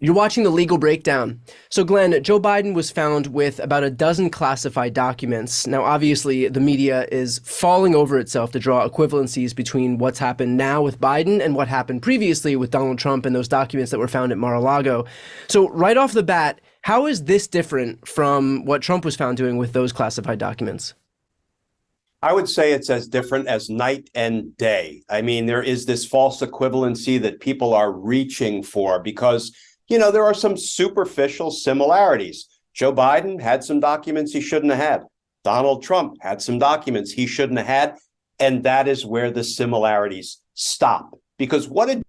You're watching The Legal Breakdown. So, Glenn, Joe Biden was found with about a dozen classified documents. Now, obviously, the media is falling over itself to draw equivalencies between what's happened now with Biden and what happened previously with Donald Trump and those documents that were found at Mar-a-Lago. So, right off the bat, how is this different from what Trump was found doing with those classified documents? I would say it's as different as night and day. I mean, there is this false equivalency that people are reaching for because, there are some superficial similarities. Joe Biden had some documents he shouldn't have had. Donald Trump had some documents he shouldn't have had. And that is where the similarities stop. Because what did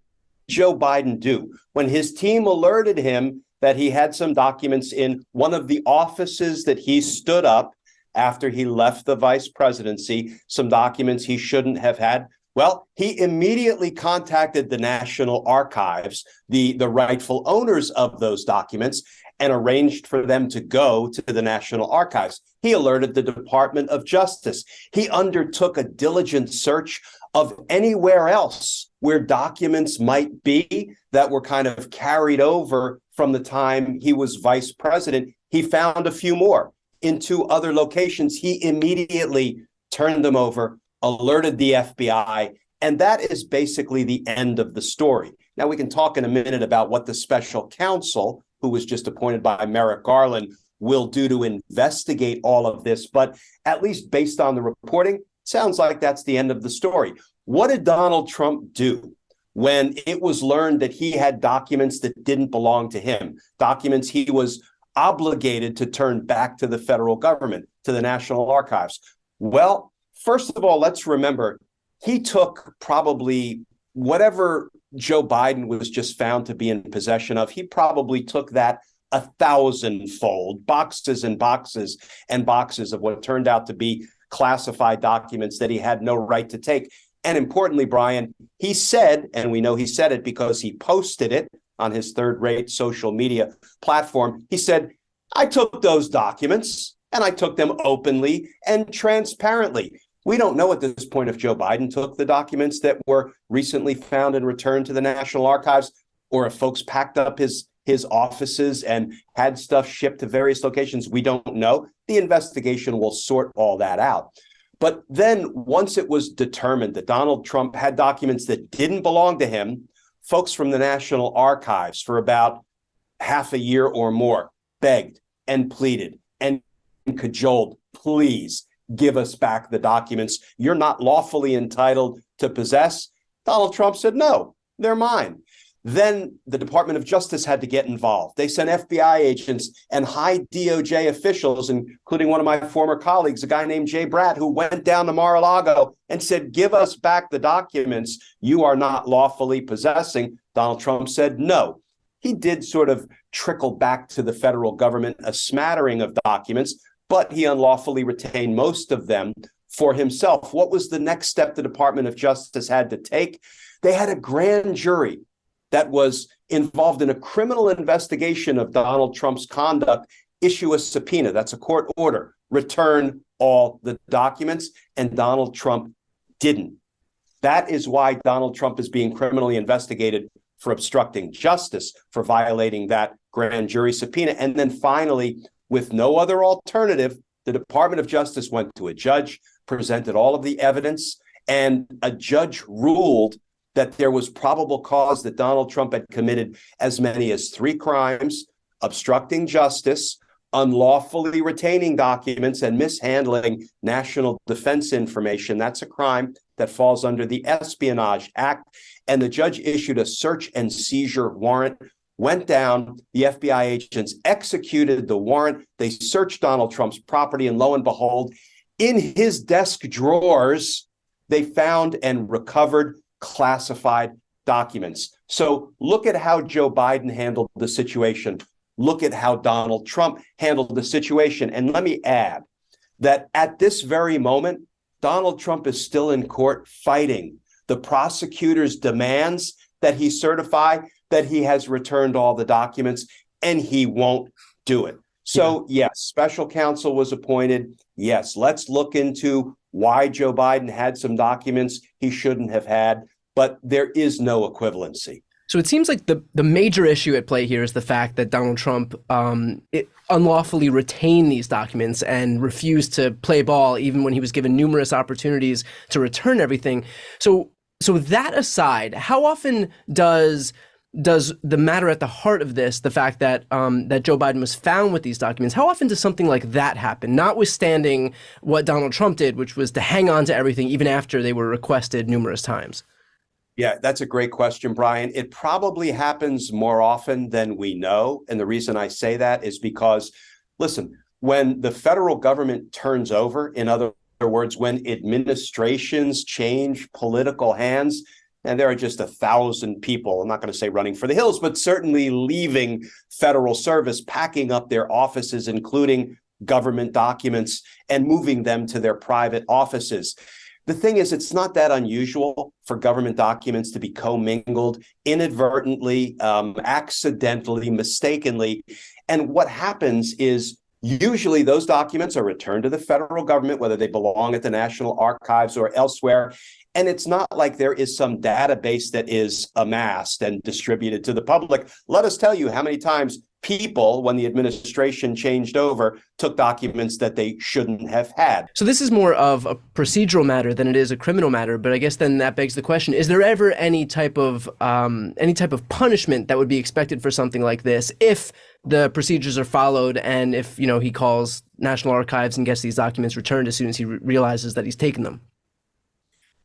Joe Biden do when his team alerted him that he had some documents in one of the offices that he stood up after he left the vice presidency, some documents he shouldn't have had? Well, he immediately contacted the National Archives, the rightful owners of those documents, and arranged for them to go to the National Archives. He alerted the Department of Justice. He undertook a diligent search of anywhere else where documents might be that were kind of carried over from the time he was vice president. He found a few more in two other locations. He immediately turned them over, alerted the FBI, and that is basically the end of the story. Now, we can talk in a minute about what the special counsel, who was just appointed by Merrick Garland, will do to investigate all of this, but at least based on the reporting, sounds like that's the end of the story. What did Donald Trump do when it was learned that he had documents that didn't belong to him, documents he was obligated to turn back to the federal government, to the National Archives? Well, first of all, let's remember, he took probably whatever Joe Biden was just found to be in possession of, he probably took that 1,000-fold, boxes and boxes and boxes of what turned out to be classified documents that he had no right to take. And importantly, Brian, he said, and we know he said it because he posted it on his third-rate social media platform, he said, I took those documents and I took them openly and transparently. We don't know at this point if Joe Biden took the documents that were recently found and returned to the National Archives, or if folks packed up his offices and had stuff shipped to various locations. We don't know. The investigation will sort all that out. But then once it was determined that Donald Trump had documents that didn't belong to him, folks from the National Archives for about half a year or more begged and pleaded and cajoled, please give us back the documents you're not lawfully entitled to possess. Donald Trump said, no, they're mine. Then the Department of Justice had to get involved. They sent FBI agents and high DOJ officials, including one of my former colleagues, a guy named Jay Bratt, who went down to Mar-a-Lago and said, give us back the documents you are not lawfully possessing. Donald Trump said no. He did sort of trickle back to the federal government a smattering of documents, but he unlawfully retained most of them for himself. What was the next step the Department of Justice had to take? They had a grand jury that was involved in a criminal investigation of Donald Trump's conduct issue a subpoena. That's a court order. Return all the documents. And Donald Trump didn't. That is why Donald Trump is being criminally investigated for obstructing justice, for violating that grand jury subpoena. And then finally, with no other alternative, the Department of Justice went to a judge, presented all of the evidence, and a judge ruled that there was probable cause that Donald Trump had committed as many as 3 crimes: obstructing justice, unlawfully retaining documents, and mishandling national defense information. That's a crime that falls under the Espionage Act. And the judge issued a search and seizure warrant, went down, the FBI agents executed the warrant. They searched Donald Trump's property, and lo and behold, in his desk drawers, they found and recovered classified documents. So look at how Joe Biden handled the situation. Look at how Donald Trump handled the situation. And let me add that at this very moment, Donald Trump is still in court fighting the prosecutor's demands that he certify that he has returned all the documents, and he won't do it. So, yes, special counsel was appointed. Yes, let's look into why Joe Biden had some documents he shouldn't have had, but there is no equivalency. So it seems like the major issue at play here is the fact that Donald Trump unlawfully retained these documents and refused to play ball even when he was given numerous opportunities to return everything. So that aside, how often does the matter at the heart of this, the fact that that Joe Biden was found with these documents, how often does something like that happen? Notwithstanding what Donald Trump did, which was to hang on to everything even after they were requested numerous times. Yeah, that's a great question, Brian. It probably happens more often than we know. And the reason I say that is because, listen, when the federal government turns over, in other words, when administrations change political hands, and there are just 1,000 people, I'm not going to say running for the hills, but certainly leaving federal service, packing up their offices, including government documents, and moving them to their private offices. The thing is, it's not that unusual for government documents to be commingled inadvertently, accidentally, mistakenly. And what happens is usually those documents are returned to the federal government, whether they belong at the National Archives or elsewhere. And it's not like there is some database that is amassed and distributed to the public. Let us tell you how many times people, when the administration changed over, took documents that they shouldn't have had. So this is more of a procedural matter than it is a criminal matter. But I guess then that begs the question: is there ever any type of punishment that would be expected for something like this if the procedures are followed, and if he calls National Archives and gets these documents returned as soon as he realizes that he's taken them?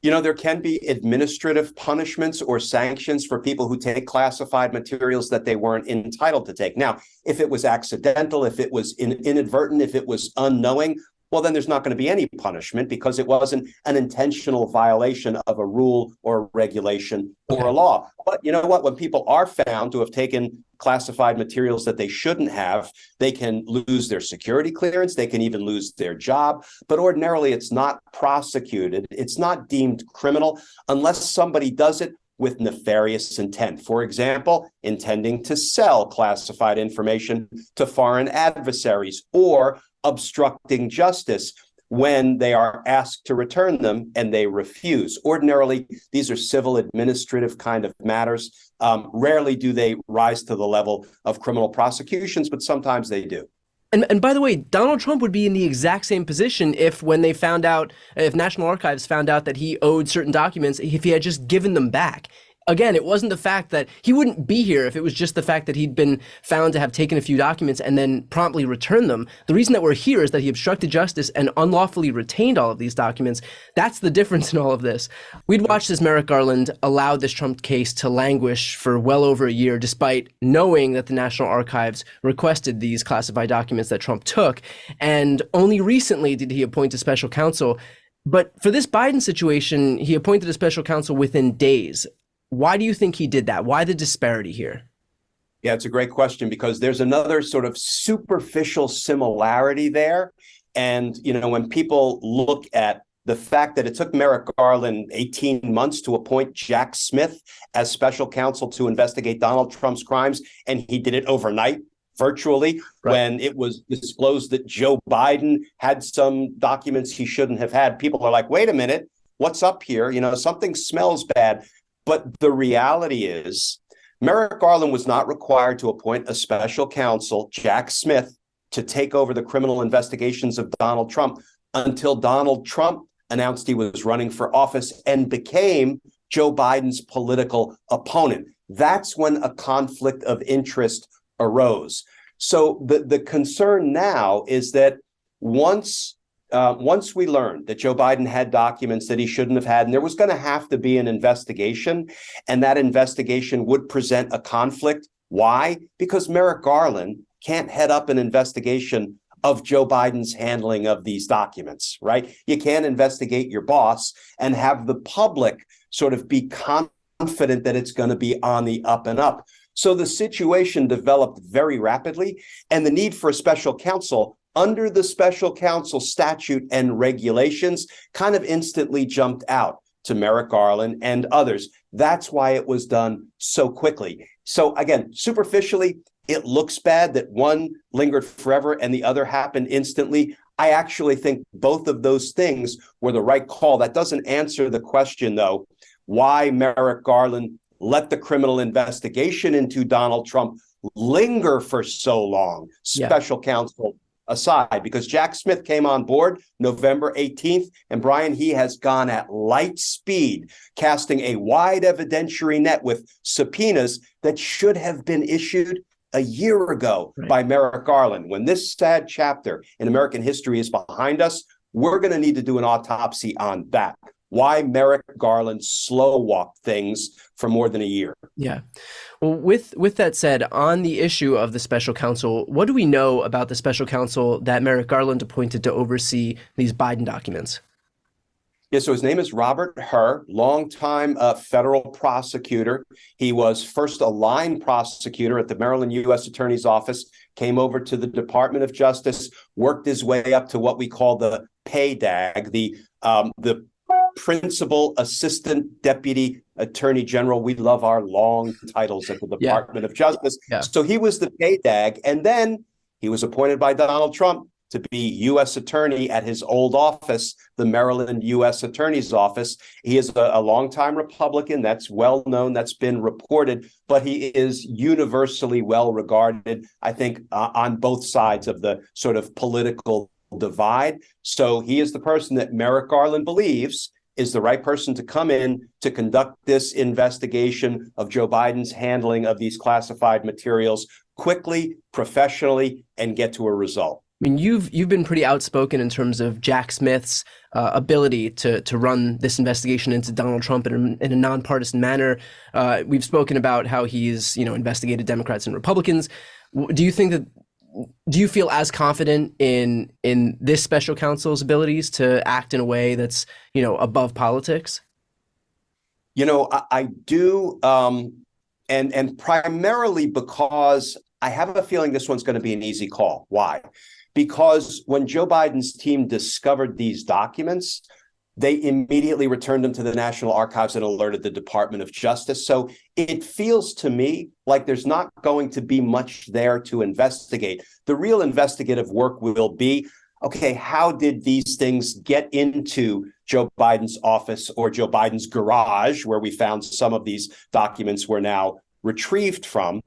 There can be administrative punishments or sanctions for people who take classified materials that they weren't entitled to take. Now, if it was accidental, if it was inadvertent, if it was unknowing, well, then there's not going to be any punishment because it wasn't an intentional violation of a rule or a regulation or a law. But you know what? When people are found to have taken classified materials that they shouldn't have, they can lose their security clearance. They can even lose their job. But ordinarily, it's not prosecuted. It's not deemed criminal unless somebody does it with nefarious intent. For example, intending to sell classified information to foreign adversaries, or obstructing justice when they are asked to return them and they refuse. Ordinarily, these are civil administrative kind of matters. Rarely do they rise to the level of criminal prosecutions, but sometimes they do. And by the way, Donald Trump would be in the exact same position if National Archives found out that he owed certain documents, if he had just given them back. Again, it wasn't the fact that he wouldn't be here if it was just the fact that he'd been found to have taken a few documents and then promptly returned them. The reason that we're here is that he obstructed justice and unlawfully retained all of these documents. That's the difference in all of this. We'd watched as Merrick Garland allowed this Trump case to languish for well over a year, despite knowing that the National Archives requested these classified documents that Trump took. And only recently did he appoint a special counsel. But for this Biden situation, he appointed a special counsel within days. Why do you think he did that? Why the disparity here? Yeah, it's a great question because there's another sort of superficial similarity there. And, when people look at the fact that it took Merrick Garland 18 months to appoint Jack Smith as special counsel to investigate Donald Trump's crimes, and he did it overnight, virtually, right, when it was disclosed that Joe Biden had some documents he shouldn't have had. People are like, wait a minute, what's up here? Something smells bad. But the reality is, Merrick Garland was not required to appoint a special counsel, Jack Smith, to take over the criminal investigations of Donald Trump until Donald Trump announced he was running for office and became Joe Biden's political opponent. That's when a conflict of interest arose. So the concern now is that once we learned that Joe Biden had documents that he shouldn't have had, and there was going to have to be an investigation, and that investigation would present a conflict. Why? Because Merrick Garland can't head up an investigation of Joe Biden's handling of these documents, right? You can't investigate your boss and have the public sort of be confident that it's going to be on the up and up. So the situation developed very rapidly, and the need for a special counsel under the special counsel statute and regulations kind of instantly jumped out to Merrick Garland and others. That's why it was done so quickly. So again, superficially, it looks bad that one lingered forever and the other happened instantly. I actually think both of those things were the right call. That doesn't answer the question, though, why Merrick Garland let the criminal investigation into Donald Trump linger for so long, special counsel aside, because Jack Smith came on board November 18th, and Brian, he has gone at light speed, casting a wide evidentiary net with subpoenas that should have been issued a year ago by Merrick Garland. When this sad chapter in American history is behind us, we're going to need to do an autopsy on that. Why Merrick Garland slow-walked things for more than a year. Yeah. Well, with that said, on the issue of the special counsel, what do we know about the special counsel that Merrick Garland appointed to oversee these Biden documents? Yeah, so his name is Robert Hur, longtime federal prosecutor. He was first a line prosecutor at the Maryland U.S. Attorney's Office, came over to the Department of Justice, worked his way up to what we call the PADAG, the Principal Assistant Deputy Attorney General. We love our long titles at the Department of Justice. Yeah. So he was the PADAG, and then he was appointed by Donald Trump to be U.S. Attorney at his old office, the Maryland U.S. Attorney's Office. He is a longtime Republican. That's well known. That's been reported, but he is universally well regarded, I think, on both sides of the sort of political divide. So he is the person that Merrick Garland believes is the right person to come in to conduct this investigation of Joe Biden's handling of these classified materials quickly, professionally, and get to a result. I mean, you've been pretty outspoken in terms of Jack Smith's ability to run this investigation into Donald Trump in a nonpartisan manner. We've spoken about how he's, investigated Democrats and Republicans. Do you feel as confident in this special counsel's abilities to act in a way that's, above politics? I do, and primarily because I have a feeling this one's going to be an easy call. Why? Because when Joe Biden's team discovered these documents, they immediately returned them to the National Archives and alerted the Department of Justice. So it feels to me like there's not going to be much there to investigate. The real investigative work will be, okay, how did these things get into Joe Biden's office or Joe Biden's garage, where we found some of these documents were now retrieved from?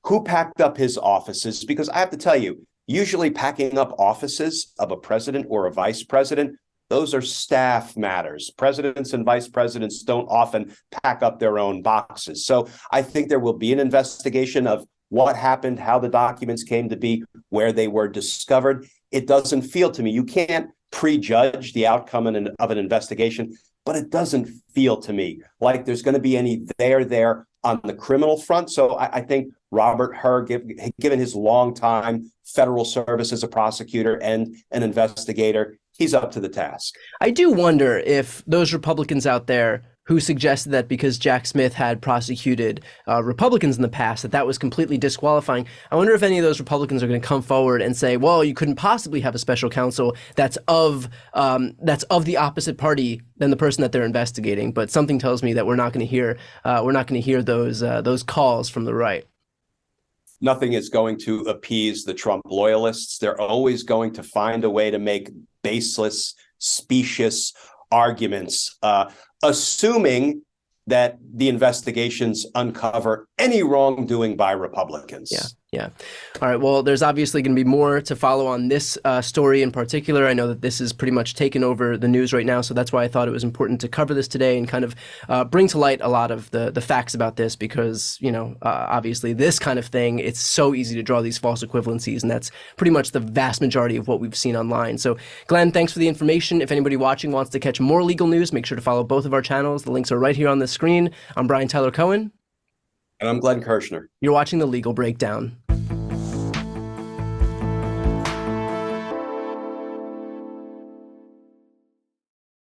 Who packed up his offices? Because I have to tell you, usually packing up offices of a president or a vice president, those are staff matters. Presidents and vice presidents don't often pack up their own boxes. So I think there will be an investigation of what happened, how the documents came to be, where they were discovered. It doesn't feel to me, you can't prejudge the outcome of an investigation, but it doesn't feel to me like there's going to be any there on the criminal front. So I think Robert Hur, given his long time federal service as a prosecutor and an investigator, he's up to the task. I do wonder if those Republicans out there who suggested that because Jack Smith had prosecuted Republicans in the past, that was completely disqualifying. I wonder if any of those Republicans are going to come forward and say, well, you couldn't possibly have a special counsel that's of the opposite party than the person that they're investigating. But something tells me that we're not going to hear those calls from the right. Nothing is going to appease the Trump loyalists. They're always going to find a way to make baseless, specious arguments, assuming that the investigations uncover any wrongdoing by Republicans. Yeah. All right. Well, there's obviously going to be more to follow on this story in particular. I know that this is pretty much taken over the news right now, so that's why I thought it was important to cover this today and kind of bring to light a lot of the facts about this, because, obviously this kind of thing, it's so easy to draw these false equivalencies, and that's pretty much the vast majority of what we've seen online. So, Glenn, thanks for the information. If anybody watching wants to catch more legal news, make sure to follow both of our channels. The links are right here on the screen. I'm Brian Tyler Cohen. And I'm Glenn Kirshner. You're watching The Legal Breakdown.